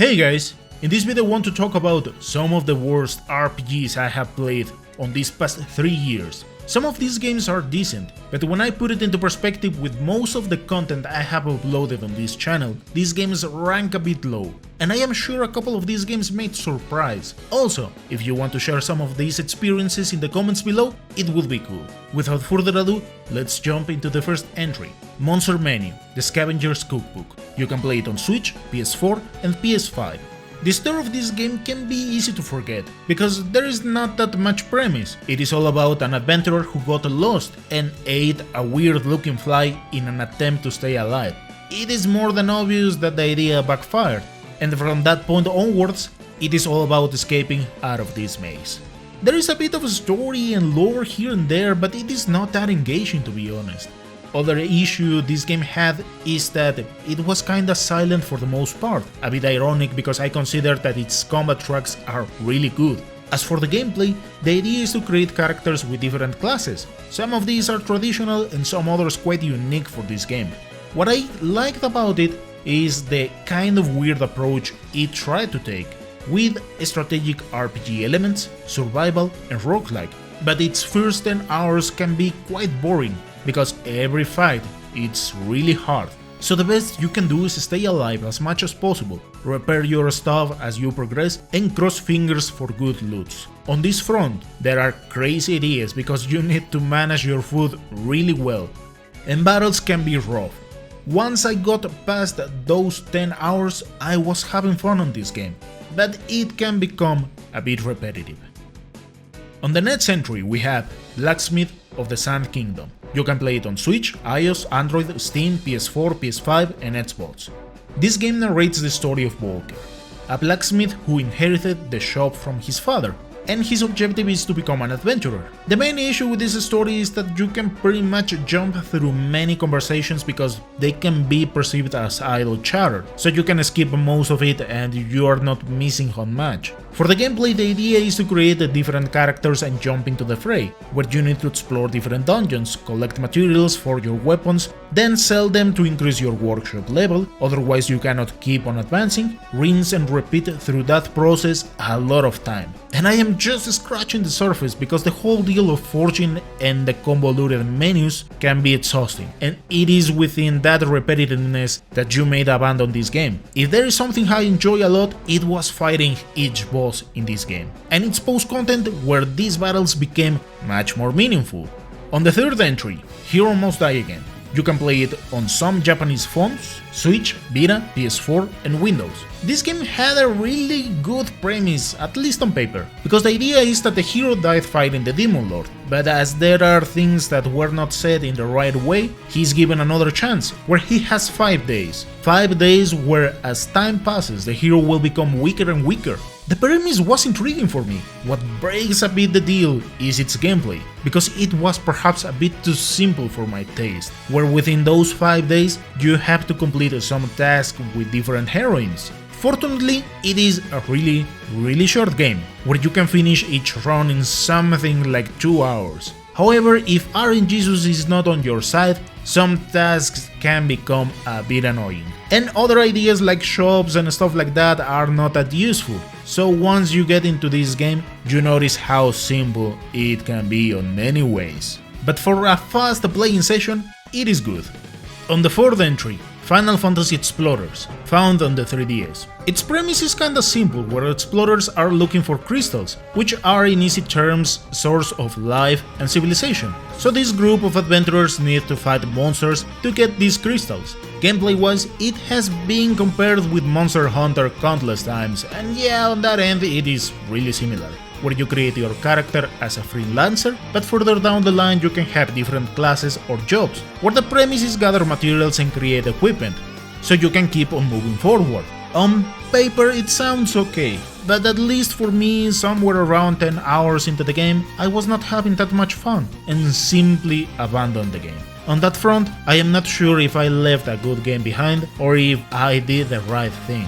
Hey guys, in this video I want to talk about some of the worst RPGs I have played on these past 3 years. Some of these games are decent, but when I put it into perspective with most of the content I have uploaded on this channel, these games rank a bit low. And I am sure a couple of these games may surprise. Also, if you want to share some of these experiences in the comments below, it would be cool. Without further ado, let's jump into the first entry. Monster Menu, The Scavenger's Cookbook. You can play it on Switch, PS4 and PS5. The story of this game can be easy to forget, because there is not that much premise. It is all about an adventurer who got lost and ate a weird looking fly in an attempt to stay alive. It is more than obvious that the idea backfired, and from that point onwards, it is all about escaping out of this maze. There is a bit of a story and lore here and there, but it is not that engaging, to be honest. Other issue this game had is that it was kinda silent for the most part, a bit ironic because I consider that its combat tracks are really good. As for the gameplay, the idea is to create characters with different classes. Some of these are traditional and some others quite unique for this game. What I liked about it is the kind of weird approach it tried to take, with strategic RPG elements, survival and roguelike, but its first 10 hours can be quite boring, because every fight it's really hard. So the best you can do is stay alive as much as possible, repair your stuff as you progress and cross fingers for good loots. On this front, there are crazy ideas because you need to manage your food really well, and battles can be rough. Once I got past those 10 hours, I was having fun on this game, but it can become a bit repetitive. On the next entry we have Blacksmith of the Sand Kingdom. You can play it on Switch, iOS, Android, Steam, PS4, PS5 and Xbox. This game narrates the story of Volker, a blacksmith who inherited the shop from his father, and his objective is to become an adventurer. The main issue with this story is that you can pretty much jump through many conversations because they can be perceived as idle chatter, so you can skip most of it and you are not missing on much. For the gameplay, the idea is to create different characters and jump into the fray, where you need to explore different dungeons, collect materials for your weapons, then sell them to increase your workshop level, otherwise you cannot keep on advancing, rinse and repeat through that process a lot of time. And I am just scratching the surface because the whole deal of forging and the convoluted menus can be exhausting, and it is within that repetitiveness that you may abandon this game. If there is something I enjoy a lot, it was fighting each boss in this game, and its post-content where these battles became much more meaningful. On the third entry, Hero Must Die Again. You can play it on some Japanese phones, Switch, Vita, PS4 and Windows. This game had a really good premise, at least on paper, because the idea is that the hero died fighting the Demon Lord, but as there are things that were not said in the right way, he's given another chance, where he has 5 days. 5 days where as time passes the hero will become weaker and weaker. The premise was intriguing for me. What breaks a bit the deal is its gameplay, because it was perhaps a bit too simple for my taste, where within those 5 days you have to complete some tasks with different heroines. Fortunately, it is a really short game, where you can finish each run in something like 2 hours. However, if RNGesus is not on your side, some tasks can become a bit annoying. And other ideas like shops and stuff like that are not that useful, so once you get into this game, you notice how simple it can be on many ways. But for a fast playing session, it is good. On the fourth entry, Final Fantasy Explorers, found on the 3DS. Its premise is kinda simple, where explorers are looking for crystals, which are in easy terms source of life and civilization. So this group of adventurers need to fight monsters to get these crystals. Gameplay wise, it has been compared with Monster Hunter countless times, and yeah, on that end it is really similar, where you create your character as a freelancer, but further down the line you can have different classes or jobs, where the premise is gather materials and create equipment, so you can keep on moving forward. On paper it sounds okay, but at least for me, somewhere around 10 hours into the game, I was not having that much fun, and simply abandoned the game. On that front, I am not sure if I left a good game behind, or if I did the right thing.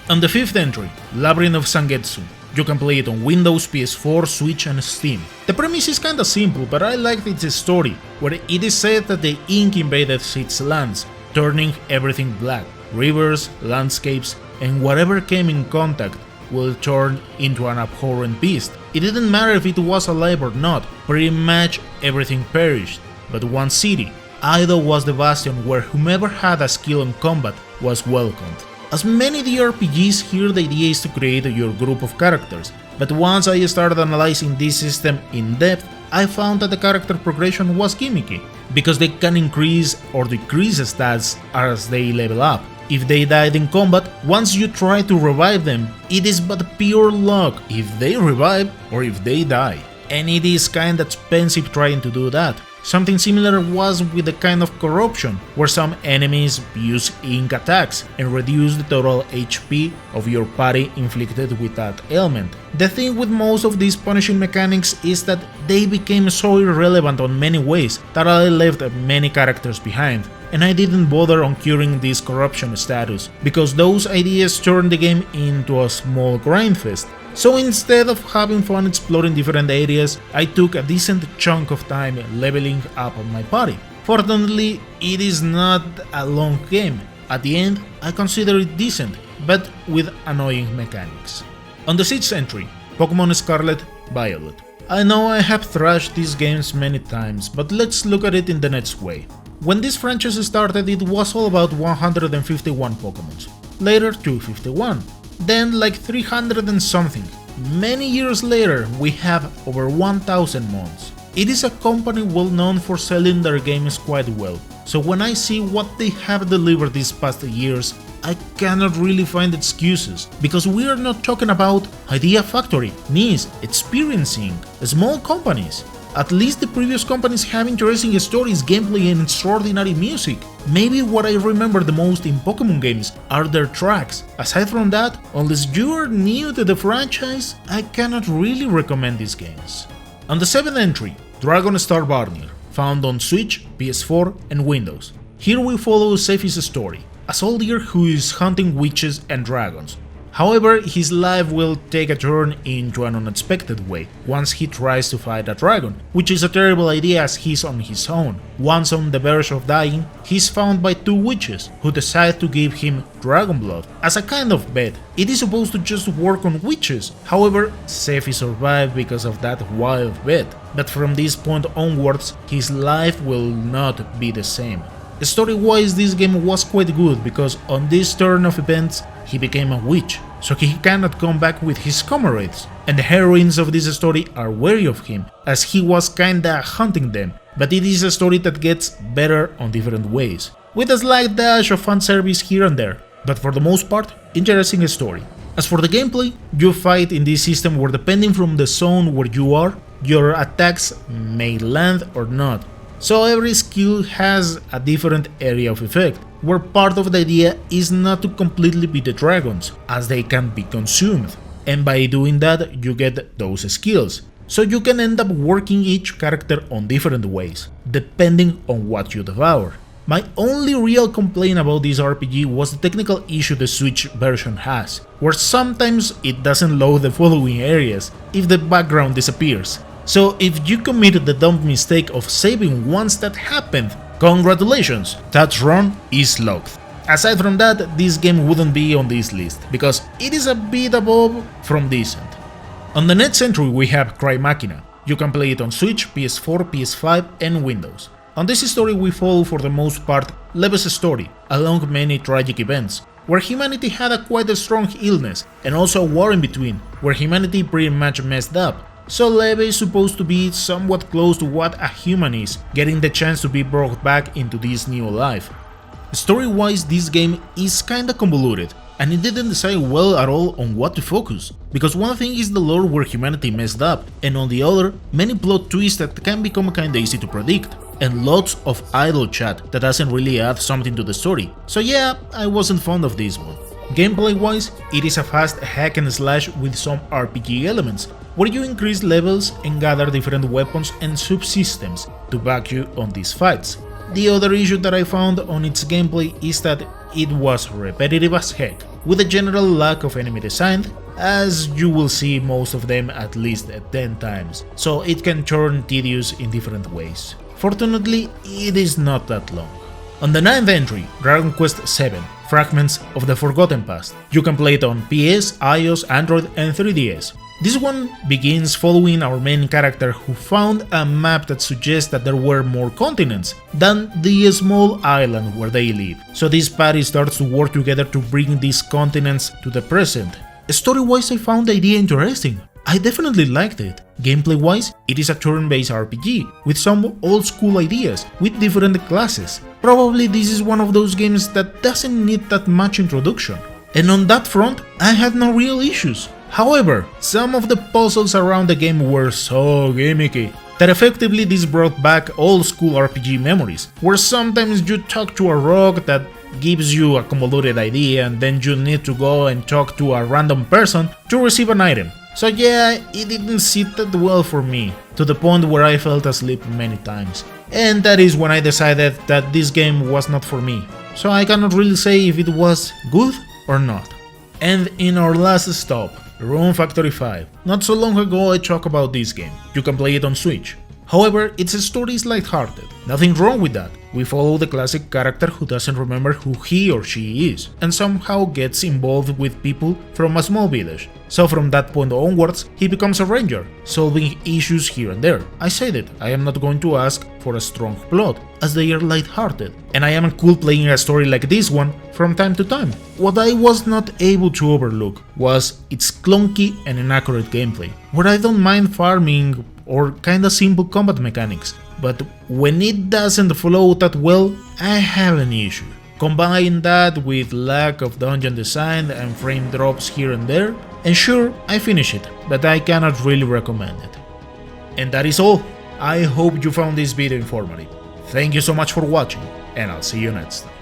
On the fifth entry, Labyrinth of Sangetsu. You can play it on Windows, PS4, Switch and Steam. The premise is kinda simple, but I liked its story, where it is said that the ink invaded its lands, turning everything black. Rivers, landscapes, and whatever came in contact will turn into an abhorrent beast. It didn't matter if it was alive or not, pretty much everything perished. But one city, Aido, was the bastion where whomever had a skill in combat was welcomed. As many DRPGs, here the idea is to create your group of characters, but once I started analyzing this system in depth, I found that the character progression was gimmicky, because they can increase or decrease stats as they level up. If they died in combat, once you try to revive them, it is but pure luck if they revive or if they die. And it is kinda expensive trying to do that. Something similar was with the kind of corruption, where some enemies use ink attacks and reduce the total HP of your party inflicted with that ailment. The thing with most of these punishing mechanics is that they became so irrelevant on many ways that I left many characters behind, and I didn't bother on curing this corruption status, because those ideas turned the game into a small grindfest. So instead of having fun exploring different areas, I took a decent chunk of time leveling up my party. Fortunately, it is not a long game. At the end, I consider it decent, but with annoying mechanics. On the 6th entry, Pokémon Scarlet Violet. I know I have thrashed these games many times, but let's look at it in the next way. When this franchise started, it was all about 151 Pokémon, later 251. Then like 300 and something. Many years later, we have over 1000 mods. It is a company well known for selling their games quite well, so when I see what they have delivered these past years, I cannot really find excuses, because we are not talking about Idea Factory, NIS, Experiencing, small companies. At least the previous companies have interesting stories, gameplay and extraordinary music. Maybe what I remember the most in Pokémon games are their tracks. Aside from that, unless you are new to the franchise, I cannot really recommend these games. On the 7th entry, Dragon Star Varnir, found on Switch, PS4 and Windows. Here we follow Sephi's story, a soldier who is hunting witches and dragons. However, his life will take a turn into an unexpected way once he tries to fight a dragon, which is a terrible idea as he's on his own. Once on the verge of dying, he's found by two witches who decide to give him dragon blood as a kind of bet. It is supposed to just work on witches, however, Sephi survived because of that wild bet, but from this point onwards, his life will not be the same. Story-wise, this game was quite good because on this turn of events, he became a witch, so he cannot come back with his comrades, and the heroines of this story are wary of him, as he was kinda hunting them, but it is a story that gets better on different ways, with a slight dash of fanservice here and there, but for the most part, interesting story. As for the gameplay, you fight in this system where depending from the zone where you are, your attacks may land or not. So every skill has a different area of effect, where part of the idea is not to completely beat the dragons, as they can be consumed, and by doing that you get those skills. So you can end up working each character on different ways, depending on what you devour. My only real complaint about this RPG was the technical issue the Switch version has, where sometimes it doesn't load the following areas if the background disappears. So if you committed the dumb mistake of saving once that happened, congratulations, that run is locked. Aside from that, this game wouldn't be on this list, because it is a bit above from decent. On the next entry we have Cry Machina. You can play it on Switch, PS4, PS5 and Windows. On this story we follow for the most part Leve's story, along many tragic events, where humanity had a quite a strong illness, and also a war in between, where humanity pretty much messed up. So Leve is supposed to be somewhat close to what a human is, getting the chance to be brought back into this new life. Story-wise, this game is kinda convoluted, and it didn't decide well at all on what to focus, because one thing is the lore where humanity messed up, and on the other, many plot twists that can become kinda easy to predict, and lots of idle chat that doesn't really add something to the story, so yeah, I wasn't fond of this one. Gameplay-wise, it is a fast hack and slash with some RPG elements, where you increase levels and gather different weapons and subsystems to back you on these fights. The other issue that I found on its gameplay is that it was repetitive as heck, with a general lack of enemy design, as you will see most of them at least 10 times, so it can turn tedious in different ways. Fortunately, it is not that long. On the 9th entry, Dragon Quest VII, Fragments of the Forgotten Past. You can play it on PS, iOS, Android and 3DS. This one begins following our main character who found a map that suggests that there were more continents than the small island where they live. So this party starts to work together to bring these continents to the present. Story-wise, I found the idea interesting. I definitely liked it. Gameplay-wise, it is a turn-based RPG with some old-school ideas with different classes. Probably this is one of those games that doesn't need that much introduction. And on that front, I had no real issues. However, some of the puzzles around the game were so gimmicky that effectively this brought back old school RPG memories, where sometimes you talk to a rock that gives you a convoluted idea and then you need to go and talk to a random person to receive an item. So yeah, it didn't sit that well for me, to the point where I fell asleep many times. And that is when I decided that this game was not for me, so I cannot really say if it was good or not. And in our last stop, Rune Factory 5. Not so long ago I talked about this game. You can play it on Switch. However, its story is lighthearted. Nothing wrong with that. We follow the classic character who doesn't remember who he or she is, and somehow gets involved with people from a small village. So from that point onwards, he becomes a ranger, solving issues here and there. I said it, I am not going to ask for a strong plot, as they are lighthearted, and I am cool playing a story like this one from time to time. What I was not able to overlook was its clunky and inaccurate gameplay, where I don't mind farming or kinda simple combat mechanics, but when it doesn't flow that well, I have an issue. Combine that with lack of dungeon design and frame drops here and there, and sure, I finish it, but I cannot really recommend it. And that is all. I hope you found this video informative. Thank you so much for watching, and I'll see you next time.